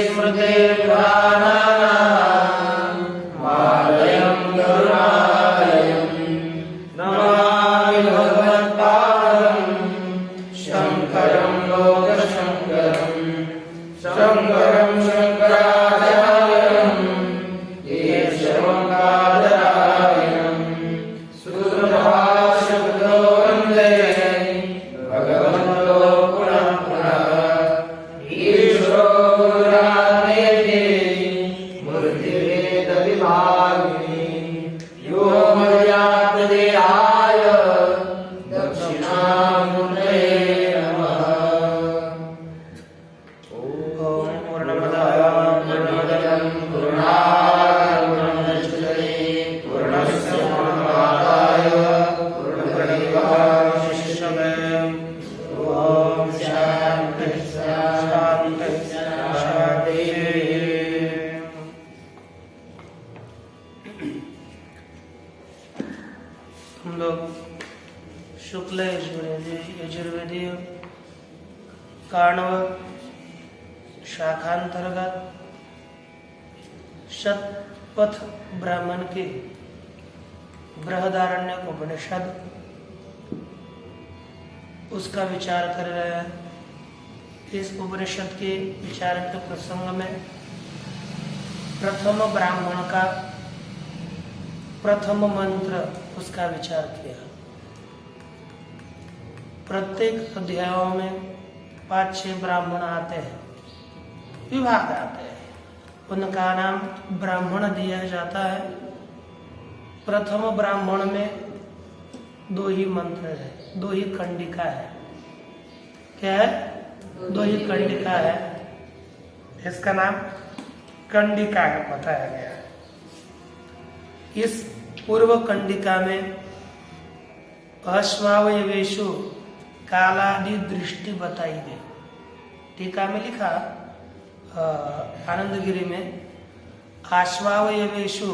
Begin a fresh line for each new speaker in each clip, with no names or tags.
स्मृते पुराणानाम् आलयं करुणालयं नमामि भगवत्पादं शङ्करं लोकशङ्करं शङ्करं शङ्कराचार्यं केशवं बादरायणं सुभाषितो वन्दे भगवन्तो पुनः पुनः ईश्वरो गुरुरात्मेति मूर्तिभेदविभागिनी व्योमवद्व्याप्तदेहाय दक्षिणामूर्तये नमः। ॐ पूर्णमदः पूर्णमिदं पूर्णात् पूर्णमुदच्यते पूर्णस्य पूर्णमादाय पूर्णमेवावशिष्यते। ॐ शान्तिः शान्तिः शान्तिः। हम लोग शुक्ल यजुर्वेदीय काण्व शाखांतर्गत शतपथ ब्राह्मण के बृहदारण्यक उपनिषद उसका विचार कर रहे हैं। इस उपनिषद के विचार के प्रसंग में प्रथम ब्राह्मण का प्रथम मंत्र उसका विचार किया। प्रत्येक अध्यायों में 5-6 ब्राह्मण आते हैं, विभाग आते हैं, उनका नाम ब्राह्मण दिया जाता है। प्रथम ब्राह्मण में 2 ही मंत्र है, 2 ही कंडिका है। क्या है? 2 ही कंडिका है। इसका नाम कंडिका है, बताया गया है। इस पूर्व कंडिका में अश्वावयवेषु कालादि दृष्टि बताई गई। टीका में लिखा आनंदगिरी में आश्वावयवेषु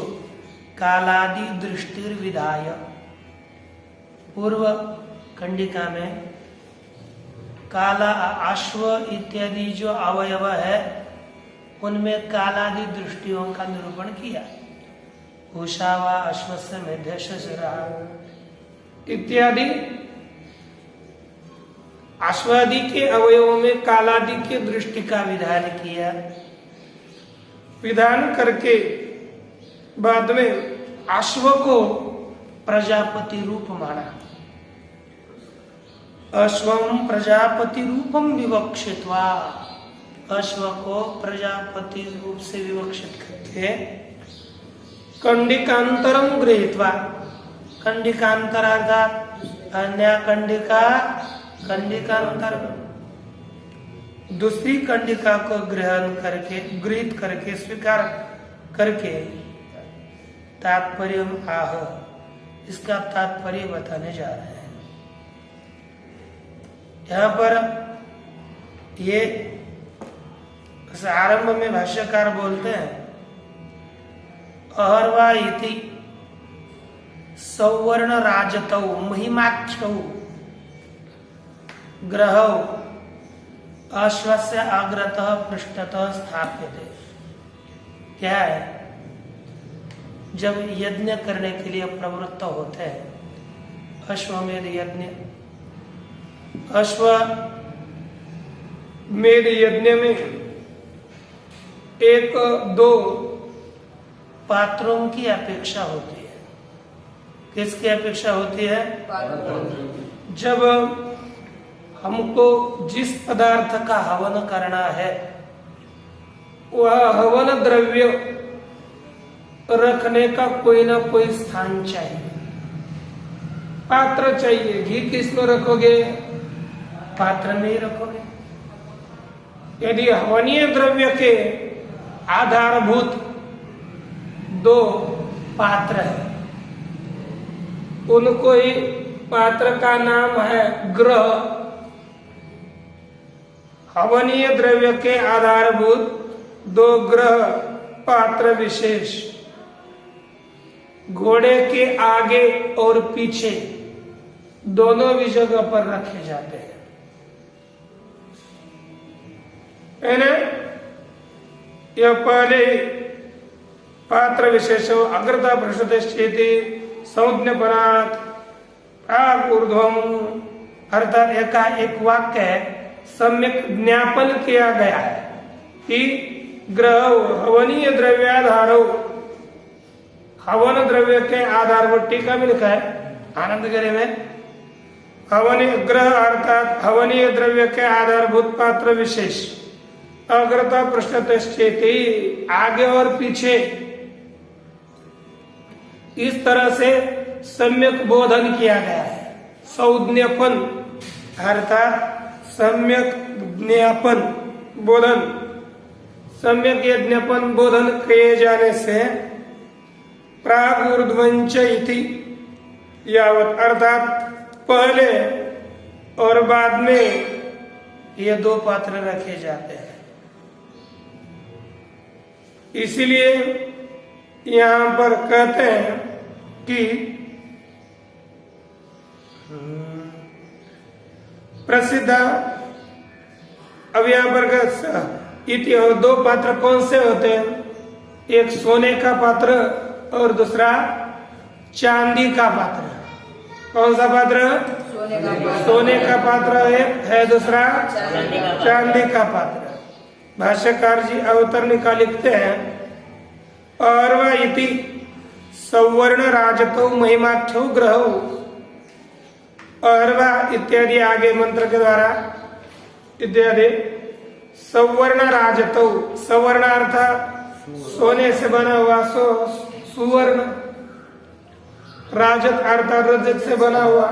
कालादि दृष्टिर्विधाय। पूर्व कंडिका में काला अश्व इत्यादि जो अवयव है उनमें कालादि दृष्टियों का निरूपण किया। उषावा अश्वस्य मेध्यस्य शिरः इत्यादि अश्वादि के अवयवों में कालादि के दृष्टि का विधान किया। विधान करके बाद में अश्व को प्रजापति रूप माना। अश्वम प्रजापति रूपम विवक्षित्वा, अश्व को प्रजापति रूप से विवक्षित करके कंडिकांतरम गृहीत्वा, कंडिकांतर अर्थात अन्य कंडिका कंडिकांतर, दूसरी कंडिका को ग्रहण करके गृहीत करके स्वीकार करके तात्पर्य आह, इसका तात्पर्य बताने जा रहे हैं। यहाँ पर ये आरंभ में भाष्यकार बोलते हैं अहर्वा इति सौवर्ण राजतौ महिमाख्यौ ग्रहौ अश्वस्य अग्रतः पृष्ठतः स्थाप्यते। क्या है? जब यज्ञ करने के लिए प्रवृत्त होते हैं, अश्वमेध यज्ञ, अश्वमेध यज्ञ में 1-2 पात्रों की अपेक्षा होती है। किसकी अपेक्षा होती है? जब हमको जिस पदार्थ का हवन करना है वह हवन द्रव्य रखने का कोई ना कोई स्थान चाहिए, पात्र चाहिए। घी किसमें रखोगे? पात्र में ही रखोगे। यदि हवनीय द्रव्य के आधारभूत 2 पात्र है, उनको ही पात्र का नाम है ग्रह। हवनीय द्रव्य के आधारभूत 2 ग्रह पात्र विशेष घोड़े के आगे और पीछे दोनों भी जगह पर रखे जाते हैं, है ना? यह पहले पात्र विशेष अग्रता पृष्ठते संज्ञपनात् प्राग ऊर्ध्वम, अर्थात एक वाक्य है सम्यक ज्ञापन किया गया है कि ग्रह हवनीय द्रव्याधारो, हवन द्रव्य के आधार पर टीका में लिखा है आनंद गिरी में, हवनीय ग्रह अर्थात हवनीय द्रव्य के आधारभूत पात्र विशेष अग्रता पृष्ठते, आगे और पीछे इस तरह से सम्यक बोधन किया गया है। संज्ञापन अर्थात सम्यक ज्ञापन बोधन, सम्यक ज्ञापन बोधन किए जाने से प्राग ऊर्ध्वंच इति यावत, अर्थात पहले और बाद में ये दो पात्र रखे जाते हैं। इसीलिए यहां पर कहते हैं कि प्रसिद्ध, अब यहां पर इति दो पात्र कौन से होते हैं, एक सोने का पात्र और दूसरा चांदी का पात्र। कौन सा पात्र? सोने का पात्र एक है, दूसरा चांदी का पात्र। भाष्यकार जी अवतरणिका लिखते हैं और वह इति सवर्ण राजतो महिमाख्यो ग्रहो, और वह इत्यादि आगे मंत्र के द्वारा इत्यादि सवर्ण राजतो, सवर्ण अर्थात सोने से बना हुआ सुवर्ण, राजत अर्थात रजत से बना हुआ,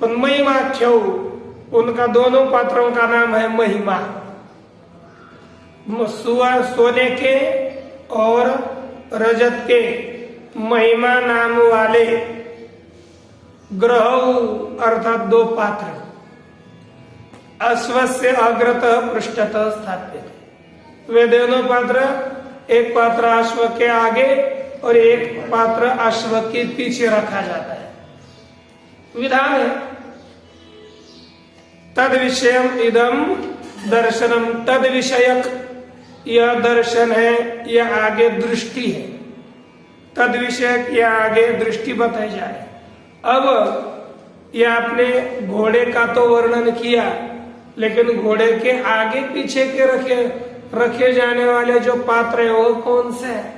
महिमाख्यो उनका दोनों पात्रों का नाम है महिमा, सोने के और रजत के महिमा नाम वाले ग्रह अर्थात दो पात्र अश्वस्य अग्रतः पृष्ठतः स्थापित। वे दोनों पात्र, एक पात्र अश्व के आगे और एक पात्र अश्व के पीछे रखा जाता है। विधान है तद विषयम इदम दर्शनम, तद विषयक यह दर्शन है, यह आगे दृष्टि है। तद विषयक यह आगे दृष्टि बताई जाए। अब यह आपने घोड़े का तो वर्णन किया, लेकिन घोड़े के आगे पीछे के रखे जाने वाले जो पात्र है वो कौन से है,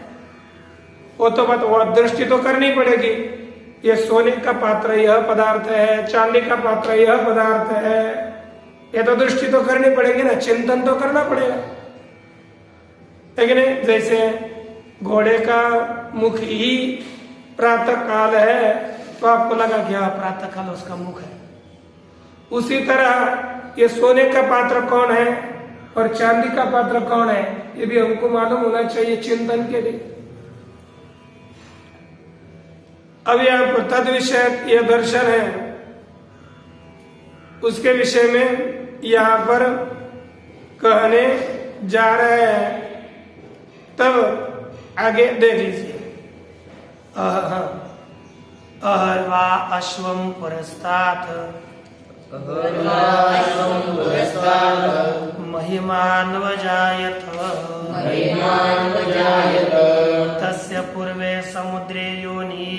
वो तो वो दृष्टि तो करनी पड़ेगी। ये सोने का पात्र यह पदार्थ है, चांदी का पात्र यह पदार्थ है, ये तो दृष्टि तो करनी पड़ेगी ना, चिंतन तो करना पड़ेगा। लेकिन जैसे घोड़े का मुख ही प्रातः काल है तो आपको लगा कि हाँ प्रातः काल उसका मुख है। उसी तरह ये सोने का पात्र कौन है और चांदी का पात्र कौन है, ये भी हमको मालूम होना चाहिए चिंतन के लिए। अब यहाँ पर तद विषय यह दर्शन है, उसके विषय में यहाँ पर कहने जा रहे हैं। तब आगे देख लीजिए, अहर्वा अश्वम पुरस्तात् महिमान्वजायत तस्य पूर्वे समुद्रे योनि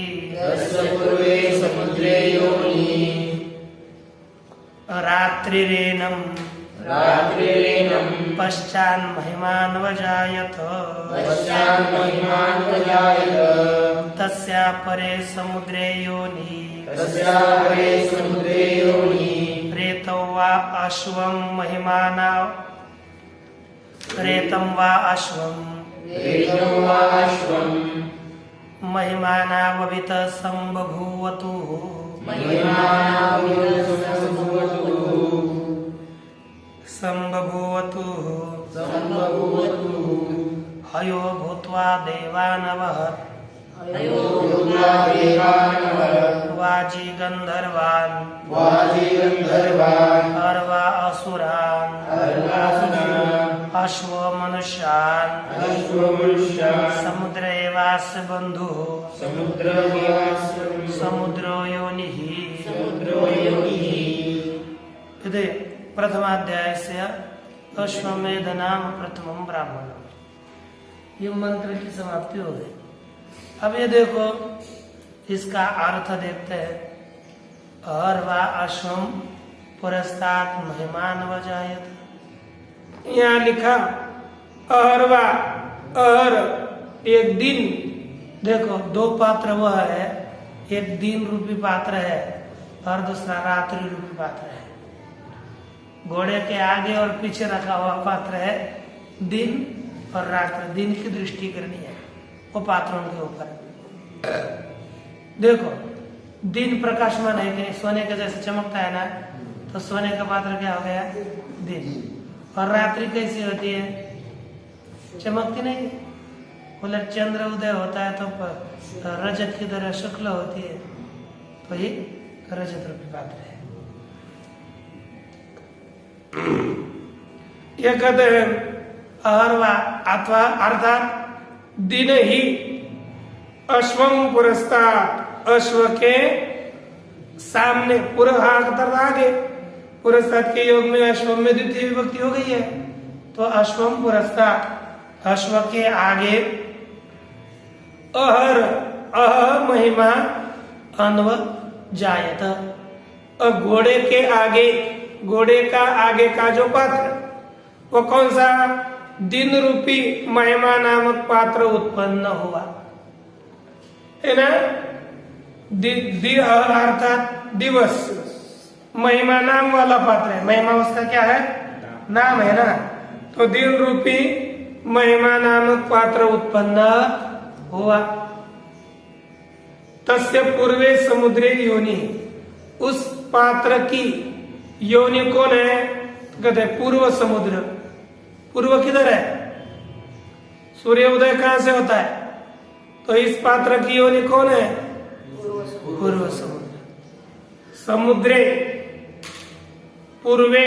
रात्रिरेनम पश्चान् महिमान्वजायत तस्या परे समुद्रे योनि रेतौ वा अश्वं महिमाना रेतं वा अश्वं महिमानावभित संबभूवतु हयो भूत्वा देवानवहत् वाजी गंधर्वान् अर्वा असुरान् अश्व मनुष्यान् समुद्रेवास्य बन्धुः समुद्रो योनिः। प्रथमाध्याय से अश्वमेध नाम प्रथमं ब्राह्मणम्। ये मंत्र की समाप्ति हो गई। अब ये देखो इसका अर्थ देखते हैं। अहर्वा अश्वम पुरस्तात् महिमान वजायत। यहाँ लिखा अहर्वा, अहर एक दिन, देखो दो पात्र वह है, एक दिन रूपी पात्र है और दूसरा रात्रि रूपी पात्र है। घोड़े के आगे और पीछे रखा हुआ पात्र है दिन और रात्रि, दिन की दृष्टि करनी है वो पात्रों के ऊपर। देखो दिन प्रकाशमान है कि सोने के जैसे चमकता है ना, तो सोने का पात्र क्या हो गया? दिन। और रात्रि कैसी होती है? चमकती नहीं, बोले चंद्र उदय होता है तो रजत की तरह शुक्ल होती है, तो ये रजत रूपी पात्र है। ये कहते हैं अहर्वा अथवा अर्थात दिन ही अश्वम पुरस्तात्, अश्व के सामने, पूर्व आगे, पुरस्तात् के योग में अश्व में द्वितीय विभक्ति हो गई है, तो अश्वम पुरस्तात्, अश्व के आगे, अहर अह महिमा अन्व जायत, घोड़े के आगे, घोड़े का आगे का जो पात्र वो कौन सा? दिन रूपी महिमा नामक पात्र उत्पन्न हुआ है ना। अर्थात दिवस, महिमा नाम वाला पात्र है, महिमा उसका क्या है? नाम है ना। तो दिन रूपी महिमा नामक पात्र उत्पन्न हुआ। तस्य पूर्वे समुद्रे योनि, उस पात्र की योनि कौन है? कहते पूर्व समुद्र। पूर्व किधर है? सूर्य उदय कहां से होता है? तो इस पात्र की योनि कौन है? पूर्व समुद्र। समुद्रे, पूर्वे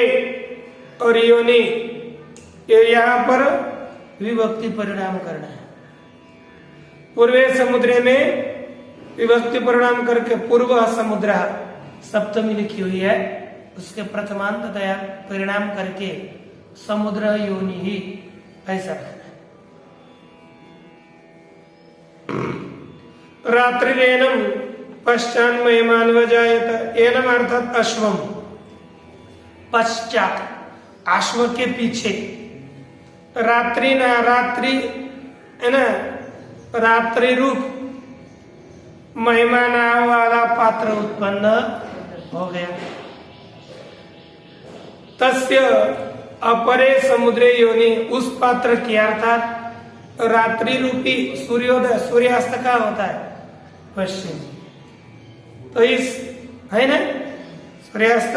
और योनि, ये यहां पर विभक्ति परिणाम करना है। पूर्वे समुद्र में विभक्ति परिणाम करके पूर्व समुद्र सप्तमी लिखी हुई है, उसके प्रथमांत दया परिणाम करके समुद्र योनि ही ऐसा रखना है। रात्रिरेनम पश्चात महिमान वजायत, एनम अर्थात अश्वम, पश्चात अश्व के पीछे, रात्रि ना, रात्रि है ना, रात्रि रूप महिमा नाम वाला पात्र उत्पन्न हो गया। तस्य अपरे समुद्रे योनि, उस पात्र की अर्थात रात्रि रूपी सूर्योदय, सूर्यास्त का होता है पश्चिम, तो इस है ना सूर्यास्त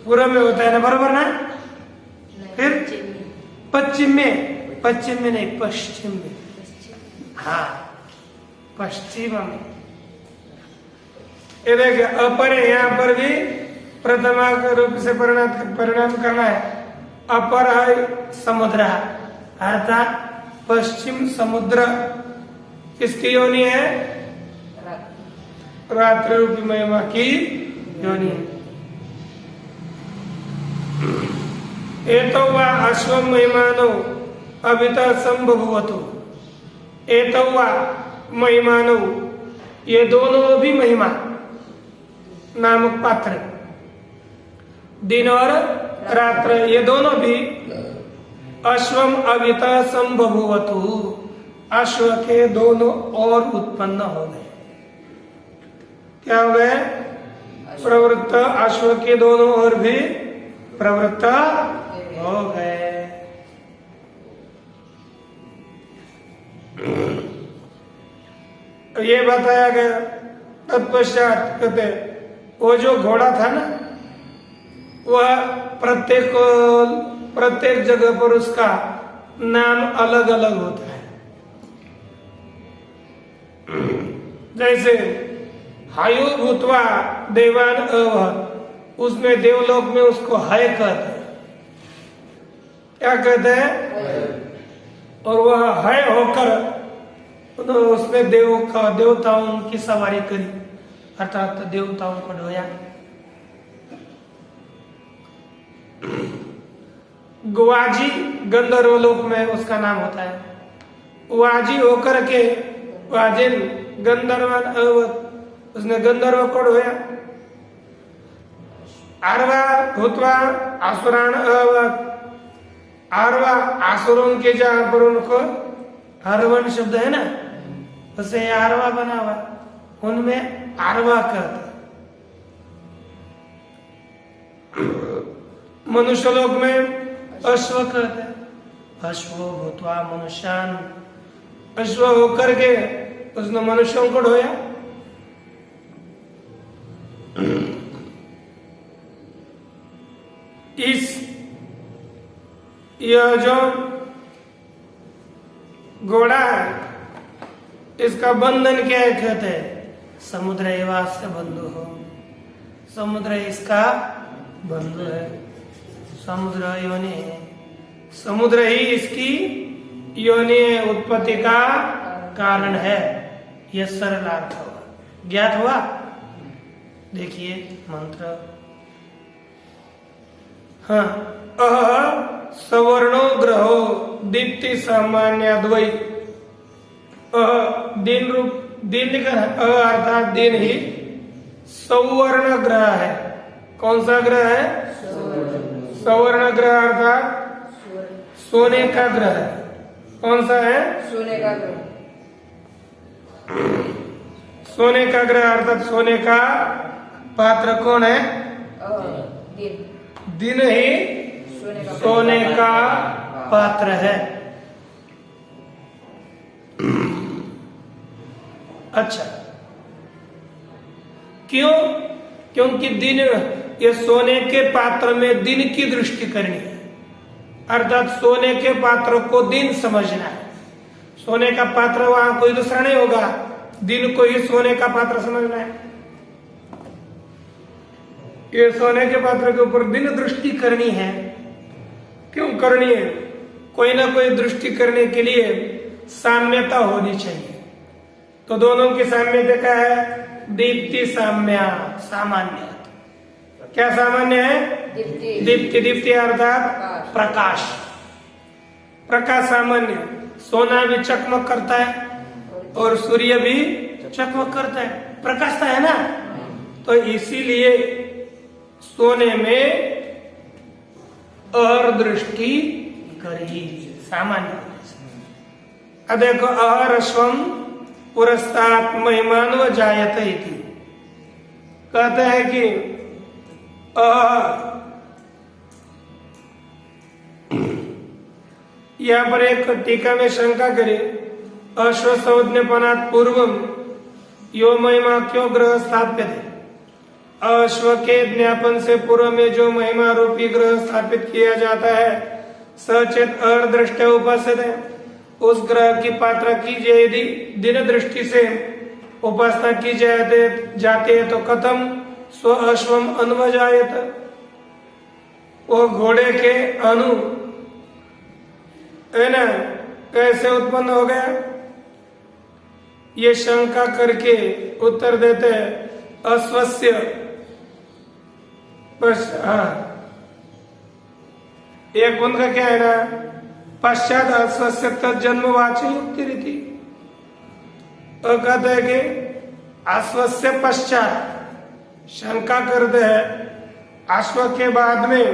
पूर्व में होता है ना, बरोबर ना। फिर पश्चिम में नहीं, पश्चिम में, हाँ पश्चिम में। ये देखिए अपर है, यहाँ पर भी प्रथमा के रूप से परिणाम करना है। अपर है समुद्र, अर्थात पश्चिम समुद्र किसकी योनि है? रात्रि रूपी महिमा की योनि है। एतवा अश्वम महिमानो अभिता संभवतु, एतवा महिमानो, ये दोनों भी महिमा नामक पात्र, दिन और रात्र, ये दोनों भी अश्वम अभिता संभवतु, अश्व के दोनों और उत्पन्न हो गए। क्या हो गए? प्रवृत्त, अश्व के दोनों और भी प्रवृत्त हो गए। ये बताया गया। तत्पश्चात कहते वो जो घोड़ा था ना, वह प्रत्येक जगह पर उसका नाम अलग अलग होता है। जैसे हायु भूतवा देवान अवहत, उसमें देवलोक में उसको हय कहते हैं। क्या कहते हैं? और वह हय होकर उसने देवताओं की सवारी करी, अर्थात देवताओं को ढोया। ग्वाजी गंधर्व लोक में उसका नाम होता है। वाजी होकर के वाजिन गंधर्वन अवत, उसने गंधर्व को ढोया। आरवा भूतवा आसुरान अवत, आरवा आसुरों के जहां पर उनको हरवन शब्द है ना, उसे आरवा बना हुआ, उनमें आरवा कहते। मनुष्य लोक में अश्व कहते हैं, अश्व भूतवा मनुष्यान, अश्व होकर के उसने मनुष्यों को ढोया। यह जो घोड़ा है इसका बंधन क्या है कहते हैं, समुद्र एवास्य बंधु हो, समुद्र इसका बंधु है, समुद्र योनि है, समुद्र ही इसकी योनि उत्पत्ति का कारण है। यह सरल अर्थ हुआ, ज्ञात हुआ। देखिए मंत्र, हाँ, अह सवर्णो ग्रहो दीप्ति सामान्य द्वय, दिन रूप, दिन लिखा है, अर्थात दिन ही सवर्ण ग्रह है। कौन सा ग्रह है? सवर्ण ग्रह अर्थात सोने का ग्रह है। कौन सा है?
सोने का ग्रह।
सोने का ग्रह अर्थात सोने का पात्र कौन है?
दिन।
दिन ही सोने का पात्र है। अच्छा, क्यों? क्योंकि दिन, ये सोने के पात्र में दिन की दृष्टि करनी है, अर्थात सोने के पात्र को दिन समझना है। सोने का पात्र वहां कोई दूसरा नहीं होगा, दिन को ही सोने का पात्र समझना है। ये सोने के पात्र के ऊपर दिन दृष्टि करनी है। क्यों करनी है? कोई ना कोई दृष्टि करने के लिए साम्यता होनी चाहिए। तो दोनों की साम्यता क्या है? दीप्ति साम्या, सामान्य। क्या सामान्य है?
दीप्ति।
दीप्ति, दीप्ति अर्थात प्रकाश। प्रकाश सामान्य, सोना भी चकमक करता है और सूर्य भी चकमक करता है, प्रकाशता है ना। तो इसीलिए सोने में अहर दृष्टि करी, सामान्य। अब देखो, अहर अश्वम पुरस्तात् महिमान्व जायते इति, कहते हैं कि यहाँ पर एक टीका में शंका करे, अश्व संज्ञपनात् पूर्वम यो महिमा क्यों ग्रह स्थाप्यते, अश्व के ज्ञापन से पूर्व में जो महिमा रूपी ग्रह स्थापित किया जाता है, सचेत अर्दृष्ट उपासते है, उस ग्रह की पात्र की यदि दिन दृष्टि से उपासना की जाती है तो कथम स्व अश्वम अन्वजायत, वो घोड़े के अनु है ना कैसे उत्पन्न हो गया? ये शंका करके उत्तर देते हैं, अश्वस्य एक उनका क्या है ना, पश्चात अश्वस्य तन्मवाची युक्ति रीति, तो कहते हैं कि अश्वस्य पश्चात, शंका करते हैं अश्व के बाद में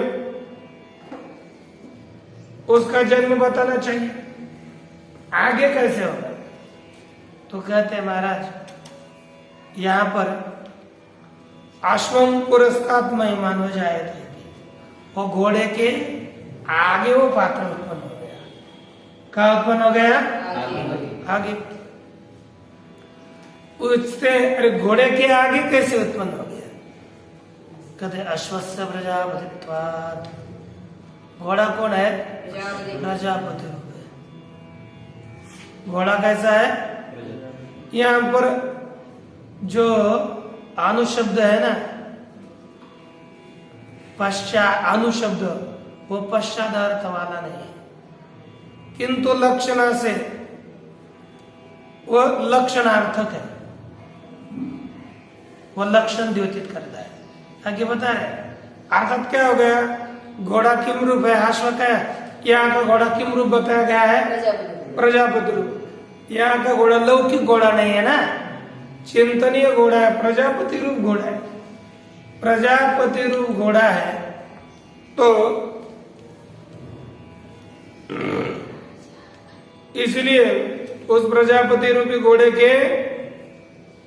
उसका जन्म बताना चाहिए, आगे कैसे होगा? तो कहते हैं महाराज यहाँ पर अश्वम पुरस्तात् महिमान हो जाए थे, वो घोड़े के आगे वो पात्र उत्पन्न हो गया। क्या उत्पन्न हो गया? आगे। उससे, अरे घोड़े के आगे कैसे उत्पन्न हो गया? कहते अश्वस्य प्रजापतित्वात्, घोड़ा कौन है? प्रजापति रूप है। घोड़ा कैसा है? यहाँ पर जो अनुशब्द है ना, पश्चात अनुशब्द, वो पश्चात अर्थ वाला नहीं है, किंतु लक्षणा से वो लक्षणार्थक है, वो लक्षण द्योतित करता है। आगे बता रहे अर्थात क्या हो गया? घोड़ा किम रूप है? अश्व का यहाँ का घोड़ा किम रूप बताया गया है? प्रजापति रूप। यहाँ का घोड़ा लौकिक घोड़ा नहीं है ना, चिंतनीय घोड़ा है, प्रजापति रूप घोड़ा है। प्रजापति रूप घोड़ा है तो इसलिए उस प्रजापति रूपी घोड़े के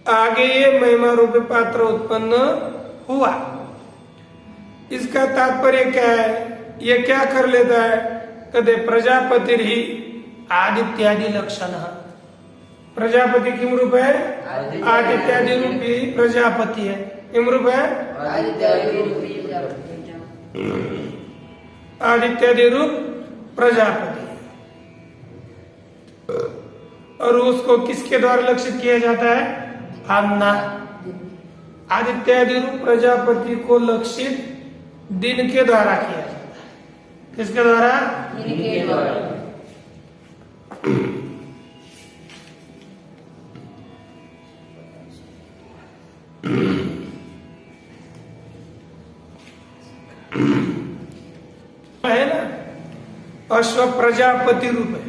आगे ये महिमा रूपी पात्र उत्पन्न हुआ। इसका तात्पर्य क्या है, ये क्या कर लेता है, कहते प्रजापति ही आदित्यादि लक्षण। प्रजापति किम रूप है, आदित्यादि रूपी प्रजापति है। किम रूप है, आदित्यादि रूप प्रजापति। और उसको किसके द्वारा लक्षित किया जाता है, अन्ना। आदित्यादि रूप प्रजापति को लक्षित दिन के द्वारा किया जाता है। किसके द्वारा,
दिन के द्वारा।
है ना, अश्व प्रजापति रूप है।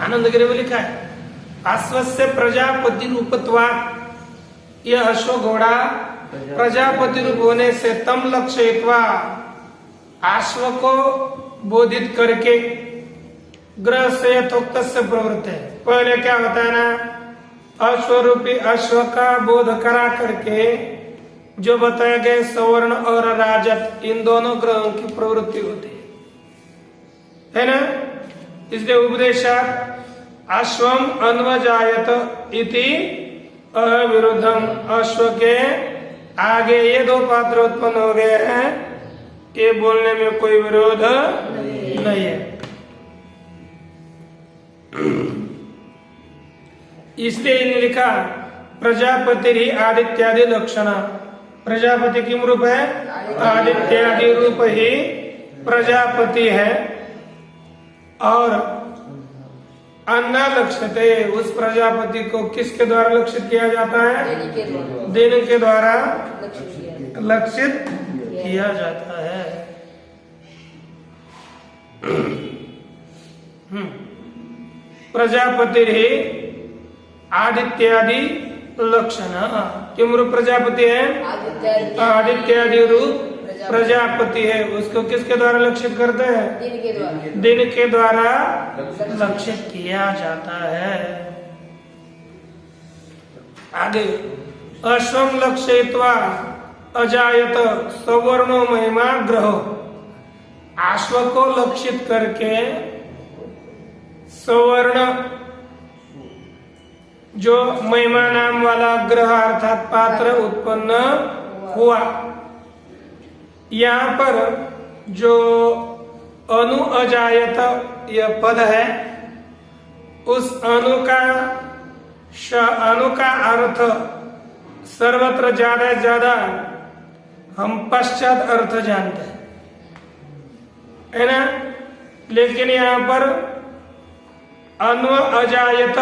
आनंद गिरी में लिखा है अश्वस्य प्रजापति रूपत्वात्, यह अश्व घोड़ा प्रजापति रूप होने से तम लक्ष्यत्वा, अश्व को बोधित करके ग्रह से यथोक्त से प्रवृत्त है। पहले क्या होता है ना, अश्वरूपी अश्व का बोध करा करके जो बताया गया सवर्ण और राजत, इन दोनों ग्रहों की प्रवृत्ति होती है ना। इसलिए उपदेशात अश्वम अन्वजायत इति अविरुद्धम, अश्व के आगे ये दो पात्र उत्पन्न हो गए हैं, ये बोलने में कोई विरोध नहीं है। इसलिए इन्हें लिखा प्रजापति ही आदित्यादि लक्षण। प्रजापति किम रूप है, आदित्यादि रूप ही प्रजापति है। और अन्ना लक्ष्यते, उस प्रजापति को किसके द्वारा लक्षित किया जाता है, दिन के द्वारा लक्षित किया जाता है। प्रजापति ही आदित्यादि लक्षण। किम रूप प्रजापति है, आदित्यादि रूप प्रजापति है। उसको किसके द्वारा लक्षित करते हैं, दिन के द्वारा लक्षित किया जाता है। आगे अश्वम लक्षयित्वा अजायत सवर्णो महिमा ग्रहो, अश्व को लक्षित करके सवर्ण जो महिमा नाम वाला ग्रह अर्थात पात्र उत्पन्न हुआ। यहाँ पर जो अनु अजायत यह पद है, उस अनु का अर्थ सर्वत्र ज्यादा से ज्यादा हम पश्चात अर्थ जानते हैं, है ना। लेकिन यहाँ पर अनु अजायत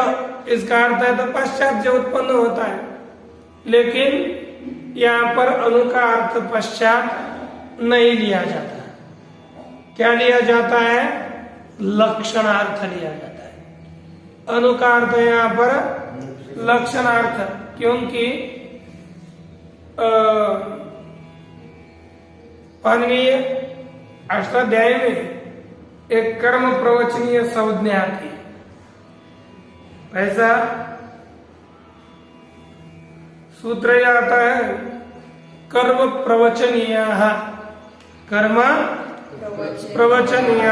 इसका अर्थ है तो पश्चात जो उत्पन्न होता है, लेकिन यहाँ पर अनु का अर्थ पश्चात नहीं लिया जाता। क्या लिया जाता है, लक्षणार्थ लिया जाता है। अनु का अर्थ है यहाँ पर लक्षणार्थ, क्योंकि पाणिनीय अष्टाध्याय में एक कर्म प्रवचनीय संज्ञा आती है। ऐसा सूत्र यह आता है कर्म प्रवचनीय, कर्म प्रवचनीय,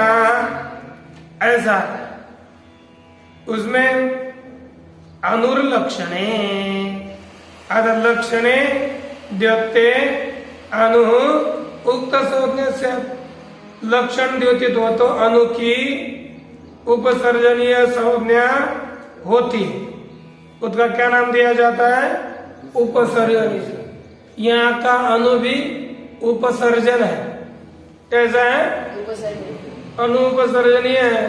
ऐसा उसमें अनुर्लक्षणे अदलक्षणे द्योते अनु उक्त संज्ञा से लक्षण द्योतित हो तो अनु की उपसर्जनीय संज्ञा होती है। उसका क्या नाम दिया जाता है, उपसर्जनीय। यहाँ का अनु भी उपसर्जन है। कैसा है, अनु उपसर्जनीय है।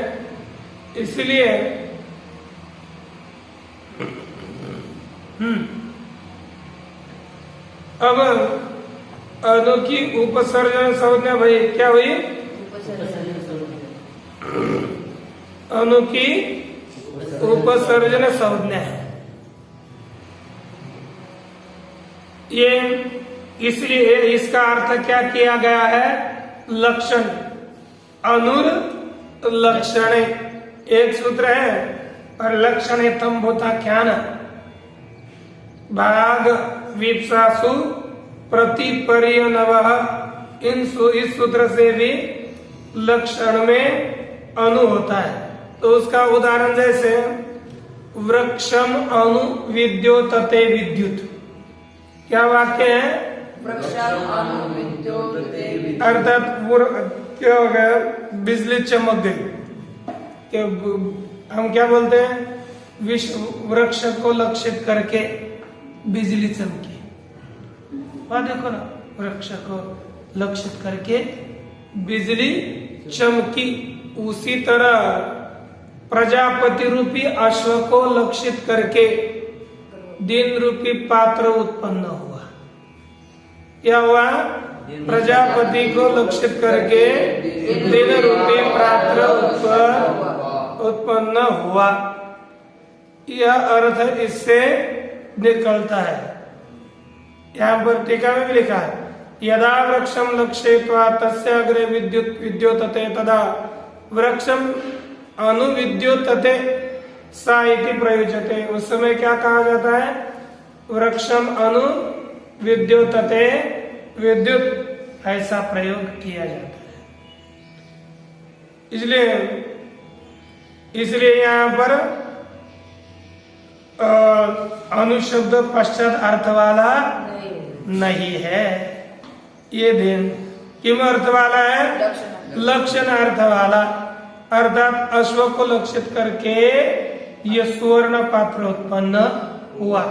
इसलिए अब अनु की उपसर्जन संज्ञा भाई क्या हुई, अनु की उपसर्जन संज्ञा है। ये इसलिए इसका अर्थ क्या किया गया है? लक्षण, अनुर लक्षण एक सूत्र है, और लक्षण तंभूताख्यान भाग विप्सासु प्रतिपर्य नवः। इस सूत्र से भी लक्षण में अनु होता है। तो उसका उदाहरण जैसे वृक्षम अनु विद्योतते विद्युत, क्या वाक्य है?
वृक्षम अनु विद्योतते विद्युत,
अर्थात क्या हो गया? बिजली चमक गई। कि हम क्या बोलते हैं? वृक्ष को लक्षित करके बिजली चमकी। वहां देखो ना, वृक्ष को लक्षित करके बिजली चमकी। उसी तरह प्रजापति रूपी अश्व को लक्षित करके दिन रूपी पात्र उत्पन्न हुआ। क्या हुआ? प्रजापति को लक्षित करके दिन रूपी पात्र उत्पन्न हुआ। यह अर्थ इससे निकलता है। यहाँ पर टीका में भी लिखा है, यदा वृक्षम लक्ष्यत्वा तस्य अग्रे विद्योतते तदा वृक्षम अनुविद्योतते सा इति प्रयुज्यते। उस समय क्या कहा जाता है? वृक्षम अनु विद्योतते विद्युत, ऐसा प्रयोग किया जाता है। इसलिए यहाँ पर अनुशब्द पश्चात अर्थ वाला नहीं है। ये दिन किम अर्थ वाला है? लक्षण अर्थ वाला, अर्थात अश्व को लक्षित करके ये सुवर्ण पात्र उत्पन्न हुआ,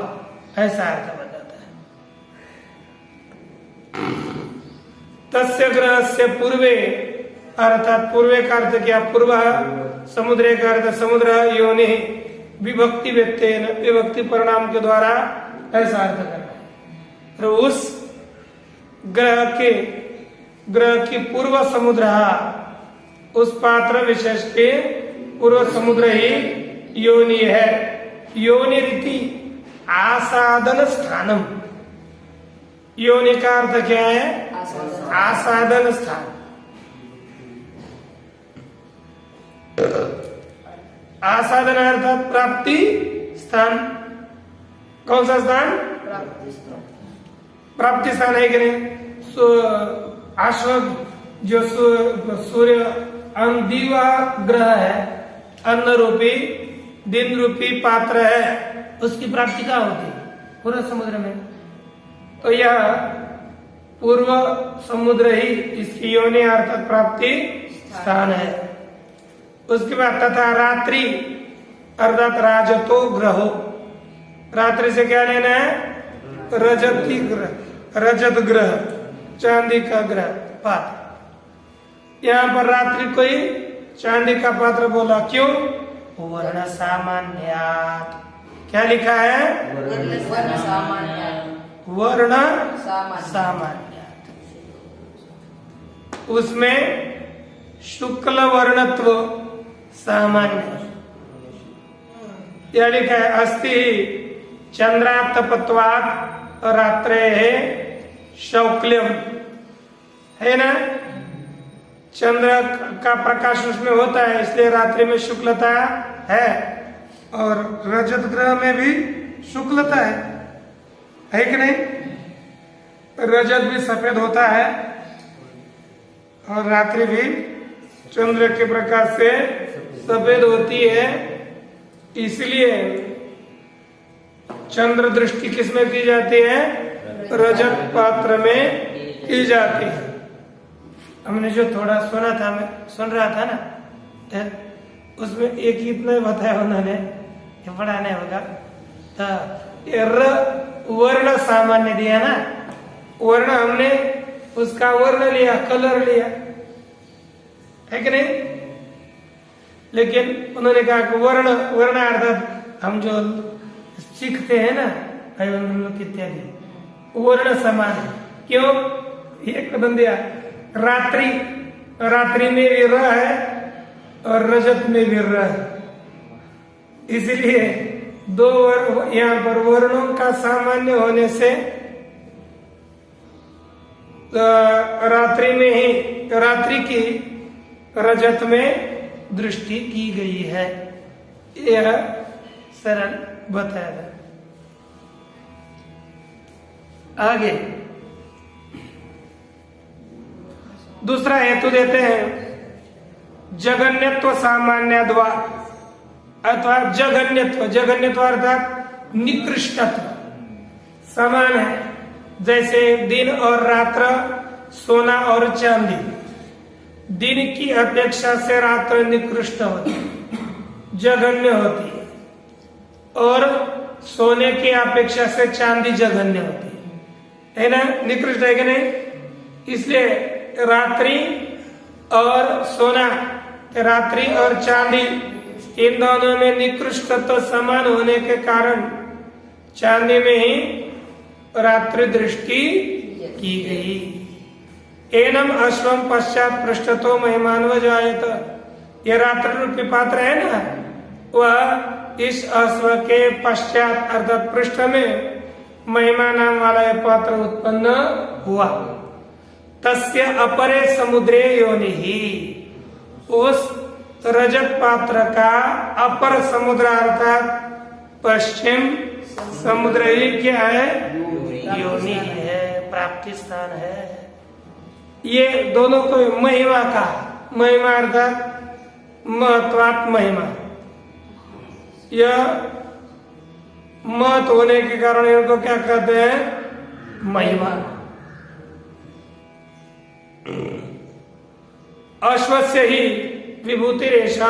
ऐसा अर्थ बन जाता है। तस्य ग्रहस्य पूर्वे, अर्थात पूर्वे का अर्थ क्या? पूर्व। समुद्रे का अर्थ समुद्र। योनि विभक्ति व्यक्तेन, विभक्ति परिणाम के द्वारा ऐसा अर्थ करना है। तो उस ग्रह की पूर्व समुद्र, उस पात्र विशेष के पूर्व समुद्र ही योनि है। योनि रीति आसादन स्थानम। योनि का अर्थ क्या है? आसादन स्थान। आसादन अर्थात प्राप्ति स्थान। कौन सा स्थान? प्राप्ति स्थान है कि नहीं? अश्व जो सूर्य दिवा ग्रह है, अन्न रूपी दिन रूपी पात्र है, उसकी प्राप्ति क्या होती है? पूर्व समुद्र में। तो यह पूर्व समुद्र ही इसकी योनि अर्थात प्राप्ति स्थान है। उसके बाद तथा रात्रि अर्थात राजतो ग्रहो। रात्रि से क्या लेना है? रजती ग्रह, रजत ग्रह, चांदी का ग्रह पात्र। यहाँ पर रात्रि कोई चांदी का पात्र बोला, क्यों? वर्ण सामान्यात। क्या लिखा है?
वर्ण सामान्यात।
वर्ण सामान्यात। उसमें शुक्ल वर्णत्व सामान्य। यह लिखा है अस्ति चंद्रातपत्वात् रात्रे है शौक्ल्यम, है ना? चंद्र का प्रकाश उसमें होता है, इसलिए रात्रि में शुक्लता है। और रजत ग्रह में भी शुक्लता है कि नहीं? रजत भी सफेद होता है और रात्रि भी चंद्र के प्रकाश से सफेद होती है। इसलिए चंद्र दृष्टि किसमें की जाती है? रजत पात्र में की जाती है। हमने जो थोड़ा सुना था, मैं सुन रहा था ना, उसमें एक ही इतना बताया उन्होंने, ये पढ़ा नहीं होगा। तो वर्ण सामान्य दिया ना, वर्ण हमने उसका वर्ण लिया, कलर लिया, है कि नहीं? लेकिन उन्होंने कहा कि वर्ण अर्थात हम जो सीखते हैं ना, इत्यादि, वर्ण समान है। क्यों? एक कदम दिया, रात्रि में भी र है और रजत में भी र है। इसलिए यहाँ पर वर्णों का सामान्य होने से रात्रि की रजत में दृष्टि की गई है। यह सरल बताया। आगे दूसरा हेतु देते हैं, जगन्यत्व सामान्यद्वा अथवा जगन्यत्व अर्थात निकृष्टत्व समान है। जैसे दिन और रात्र, सोना और चांदी। दिन की अपेक्षा से रात्र निकृष्ट होती है, जघन्य होती है, और सोने की अपेक्षा से चांदी जघन्य होती है ना, निकृष्ट है कि नहीं? इसलिए रात्रि और सोना, रात्रि और चांदी, इन दोनों में निकृष्टत्व समान होने के कारण चांदी में ही रात्रि दृष्टि की गई। एनम अश्वम पश्चात पृष्ठतो महिमान्व जायत। ये रात्रि रूपी पात्र है ना, वह इस अश्व के पश्चात अर्थात पृष्ठ में महिमा नाम वाला यह पात्र उत्पन्न हुआ। तस्य अपरे समुद्रे योनि ही, उस रजत पात्र का अपर समुद्र अर्थात पश्चिम समुद्र ही क्या है? योनि है, प्राप्ति स्थान है। ये दोनों को महिमा का, महिमा अर्थात महत्वात् महिमा, यह महत्व होने के कारण इनको क्या कहते हैं? महिमा। अश्व से ही विभूति रेशा,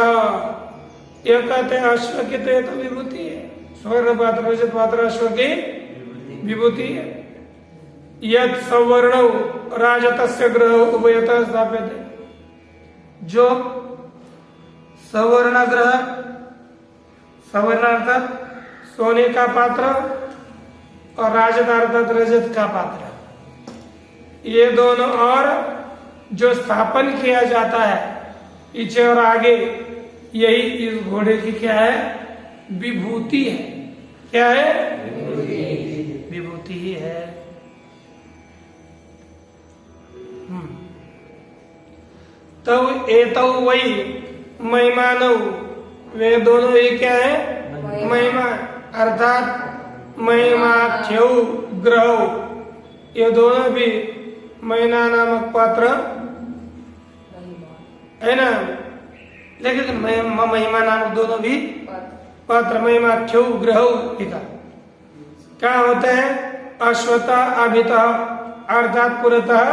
यह कहते हैं अश्व की तो ये तो विभूति है, स्वर्ण पात्र रजत पात्र अश्व की विभूति है। यद सवर्ण राजतस्य ग्रह उभयतः स्थापित है, जो सवर्ण ग्रह, सवर्ण अर्थात सोने का पात्र और राजत अर्थात रजत का पात्र, ये दोनों और जो स्थापन किया जाता है पीछे और आगे, यही इस घोड़े की क्या है? विभूति है। क्या है? विभूति ही है। तब एतौ वही महिमानौ, वे दोनों ही क्या है? महिमा अर्थात महिमाख्यौ ग्रह, ये दोनों भी महिमा नामक पात्र है ना। लेकिन महिमा नामक दोनों भी पात्र महिमाख्यौ ग्रह लिखा। क्या होता है? अश्वता अभिता अर्थात पुरतः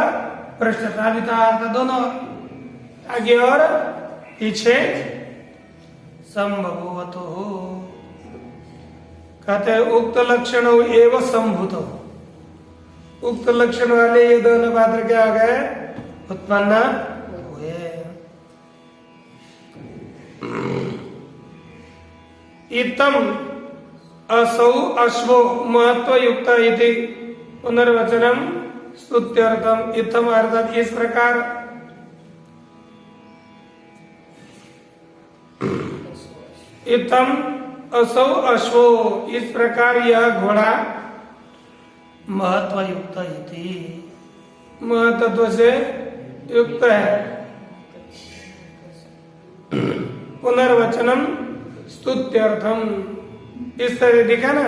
पृष्ठतः, अभिता अर्थात दोनों आगे और पीछे संभवतो, कहते हैं उक्त लक्षण एवं संभूत, उक्त लक्षण वाले ये दोनों पात्र क्या हो गए? उत्पन्न हुए। इतम असौ अश्वो महत्व युक्त इति पुनर्वचनम स्तुत्यर्थम। इतम अर्थात इस प्रकार, इतम असौ अश्वो, इस प्रकार यह घोड़ा महत्व युक्त इति, महत्व से युक्त है। पुनर्वचनम स्तुत्यर्थम, इस तरह दिखा ना,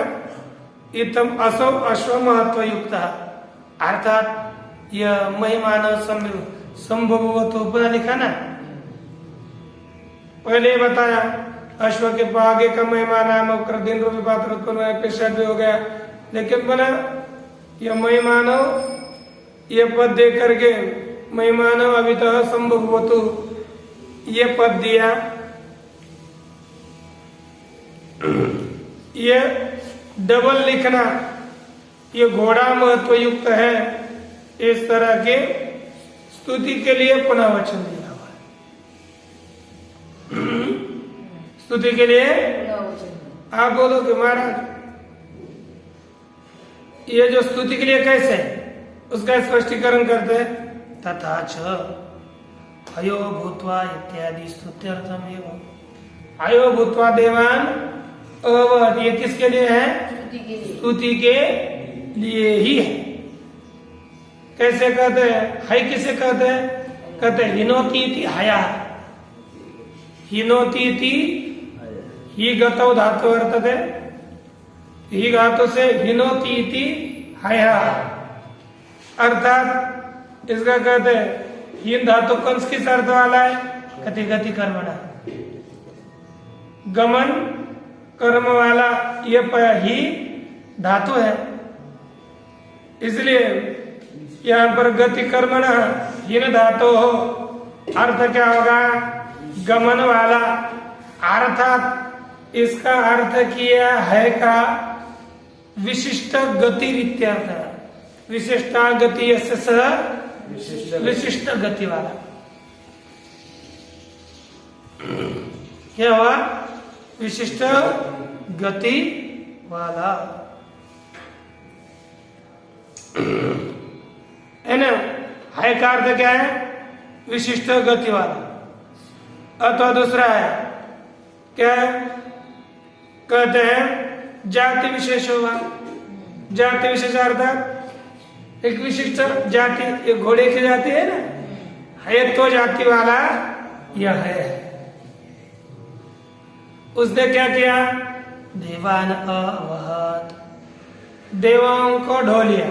इतम असौ अश्व महत्व युक्त, अर्थात यह महिमान संभवतो, पुनः लिखा ना, पहले बताया अश्व के आगे का महिमा नाम दिन रूपी पात्र उत्पन्न भी हो गया। लेकिन बोला यह महिमानो, ये पद दे करके महिमानो अभितः संभवतु, ये पद दिया। ये डबल लिखना, ये घोड़ा महत्व युक्त है, इस तरह के स्तुति के लिए पुनः वचन दिया हुआ है। स्तुति के लिए आप बोलो कि महाराज ये जो स्तुति के लिए कैसे है, उसका स्पष्टीकरण करते हैं। तथा च अयो भूत्वा इत्यादि स्तुत्यर्थम एवं, अयो भूत्वा देवान अवत, ये किसके लिए है?
स्तुति के लिए।
स्तुति के लिए ही है। कैसे कहते हैं? है किसे कहते हैं? कहते हैं हिनोती इति हया। हिनोती इति ही गतौ धातु वर्तते, ही धातु से हिनोती इति हया, अर्थात इसका कहते हैं हिन धातु कंस किस अर्थ वाला है? गति गति कर्मणा, गमन कर्म वाला ये ही धातु है। इसलिए यहाँ पर गति कर्मणा हिन धातु हो, अर्थ क्या होगा? गमन वाला। अर्थात इसका अर्थ किया है का विशिष्ट गति रित्यर्थ। विशिष्टा गति यस्य सह विशिष्ट गति वाला। क्या हुआ? विशिष्ट गति वाला है ना। है का अर्थ क्या है? विशिष्ट गति वाला। अथवा दूसरा है क्या? कहते हैं जाति विशेष होगा। जाति विशेष अर्थात एक विशिष्ट जाति, ये घोड़े की जाति है ना, है तो जाति वाला यह है। उसने क्या किया? देवान अवहत, देवों को ढो लिया,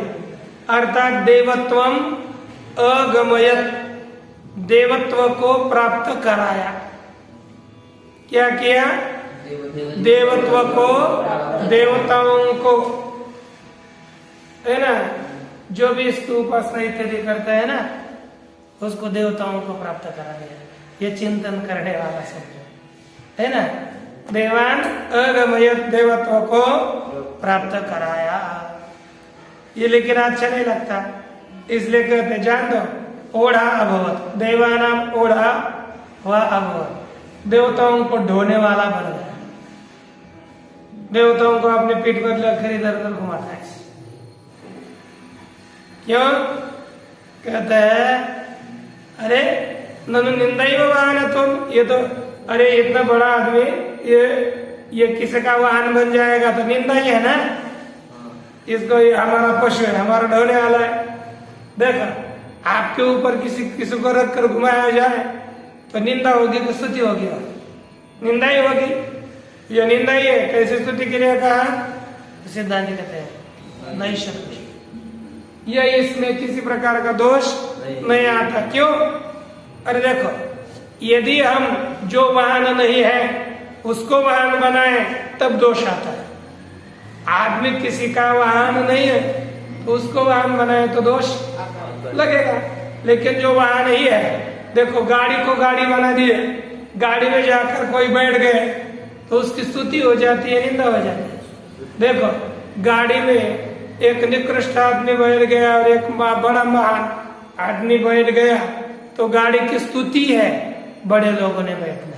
अर्थात देवत्वम अगमयत, देवत्व को प्राप्त कराया। क्या किया? देवत्व को, देवताओं को, है ना, जो भी इसकी उपासना इत्यादि करता है ना, उसको देवताओं को प्राप्त करा दिया। ये चिंतन करने वाला शब्द है ना। देवान अगमयत, देवत्व को प्राप्त कराया। ये लेकिन अच्छा नहीं लगता, इसलिए कहते जान दो ओढ़ा अभवत, देवानाम ओढ़ा व अभवत, देवताओं को ढोने वाला बन गया। देवताओं को अपने पीठ पर लेकर इधर उधर घुमाता है। क्यों? कहते हैं अरे ननु निंदा ही वाहन है तुम, ये तो अरे इतना बड़ा आदमी ये किसी का वाहन बन जाएगा तो निंदा ही है ना। इसको ये हमारा पशु है, हमारा ढोने वाला है। देखो आपके ऊपर किसी को रख कर घुमाया जाए तो निंदा होगी कि स्तुति होगी? निंदा ही होगी। ये निंदा ही है। कैसे स्तुति के लिए कहा? सिद्धांत कहते हैं नहीं शक्ति, यह इसमें किसी प्रकार का दोष नहीं आता। क्यों? अरे देखो, यदि हम जो वाहन नहीं है उसको वाहन बनाए तब दोष आता है। आदमी किसी का वाहन नहीं है तो उसको वाहन बनाए तो दोष लगेगा। लेकिन जो वाहन ही है, देखो गाड़ी को गाड़ी बना दिए, गाड़ी में जाकर कोई बैठ गए तो उसकी स्तुति हो जाती है, निंदा हो जाती है। देखो गाड़ी में एक निकृष्ट आदमी बैठ गया और एक बड़ा महान आदमी बैठ गया तो गाड़ी की स्तुति है बड़े लोगों ने बैठना।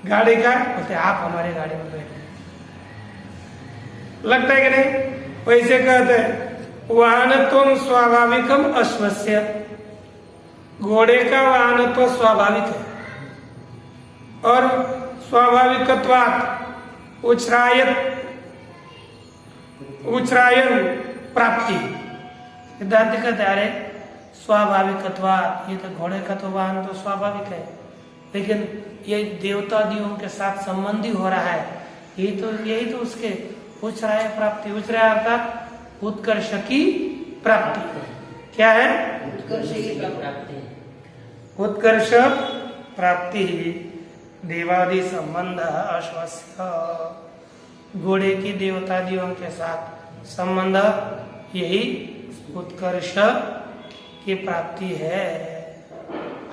गाड़ी का बोलते आप हमारे गाड़ी में बैठ गए, लगता है कि नहीं? वैसे कहते हैं वाहनत्वम स्वाभाविकम अश्वस्य, घोड़े का वाहनत्व स्वाभाविक है और स्वाभाविकत्वात् उच्छ्रायन प्राप्ति। सिद्धांत कहते हैं अरे स्वाभाविकत्वात्, ये तो घोड़े का तो वाहन तो स्वाभाविक है, लेकिन ये देवतादियों के साथ संबंधी हो रहा है, यही तो उसके उच्छ्राय प्राप्ति। उच्छ्राय अर्थात उत्कर्ष की प्राप्ति। क्या है?
उत्कर्ष की प्राप्ति।
उत्कर्ष प्राप्ति देवादि संबंध अश्वस्य, घोड़े की देवतादियों के साथ संबंध यही उत्कर्ष की प्राप्ति है।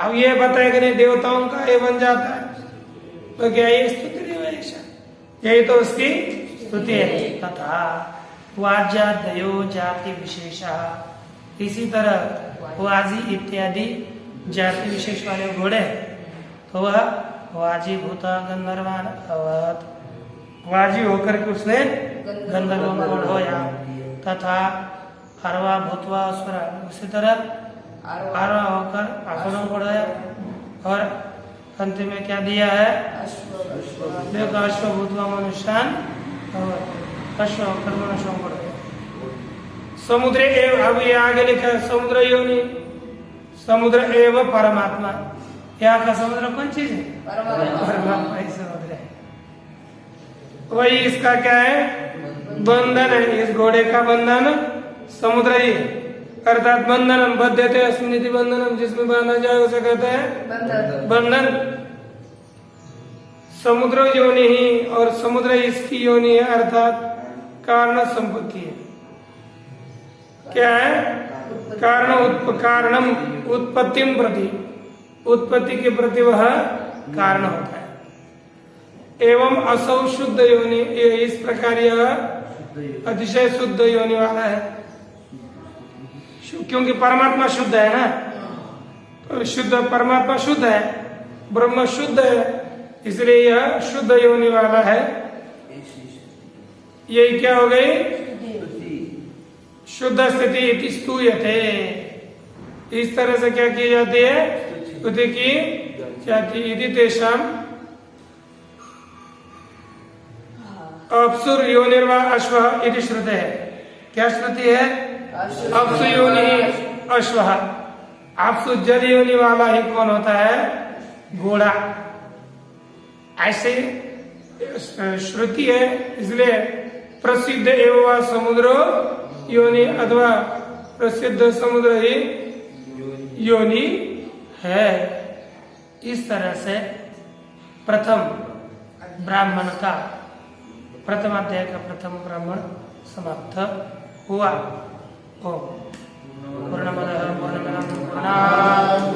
अब ये बताए कि नहीं देवताओं का ये बन जाता है तो क्या ये स्तुति नहीं है? यही तो उसकी स्तुति है। तथा वाज्यादयो जाति विशेषा, इसी तरह वाजी इत्यादि जाति विशेष वाले घोड़े तो वह वाजी भूता गंधर्वान अवत, वाजी होकर के उसने गंधर्वों को ढोया। तथा अरवा भूतवा असुर, उसी तरह अरवा होकर असुरों को ढोया। और अंतिम में क्या दिया है?
अश्व
देखो अश्वभूतवा मनुष्यान अश्व कर्मण पड़ गया। समुद्र एव, अब ये आगे लिखा है समुद्र योनि, समुद्र एव परमात्मा। यहाँ का समुद्र कौन चीज है? परमात्मा ही समुद्र है। वही इसका क्या है? बंधन है। इस घोड़े का बंधन समुद्र ही है, अर्थात बंधनम बद्धते स्मृति बंधनम, जिसमें बांधा जाए उसे कहते हैं बंधन। समुद्र योनि ही, और समुद्र इसकी योनि है, अर्थात कारण संपत्ति है। क्या है? कारणम उत्पत्तिम प्रति, उत्पत्ति के प्रति वह कारण होता है। एवं असौ शुद्ध योनि, इस प्रकार यह अतिशय शुद्ध योनि वाला है, क्योंकि परमात्मा शुद्ध है ना, तो शुद्ध परमात्मा शुद्ध है, ब्रह्म शुद्ध है, इसलिए यह शुद्ध योनि वाला है। यही क्या हो गई? शुद्ध स्थिति इति स्तूयते। इस तरह से क्या की जाती है? स्तुति की जाती है। इति तेषाम अप्सुर योनिर्वा अश्व इति श्रुते है। क्या श्रुति है? अप्सु योनि अश्व। अप्सु जल योनि वाला ही कौन होता है? घोड़ा। ऐसे श्रुति है, इसलिए प्रसिद्ध एवं समुद्र योनि, अथवा प्रसिद्ध समुद्र ही योनि है। इस तरह से प्रथम ब्राह्मण का, प्रथम अध्याय का प्रथम ब्राह्मण समाप्त हुआ। ओम पूर्णमदः पूर्णमिदं पूर्णात्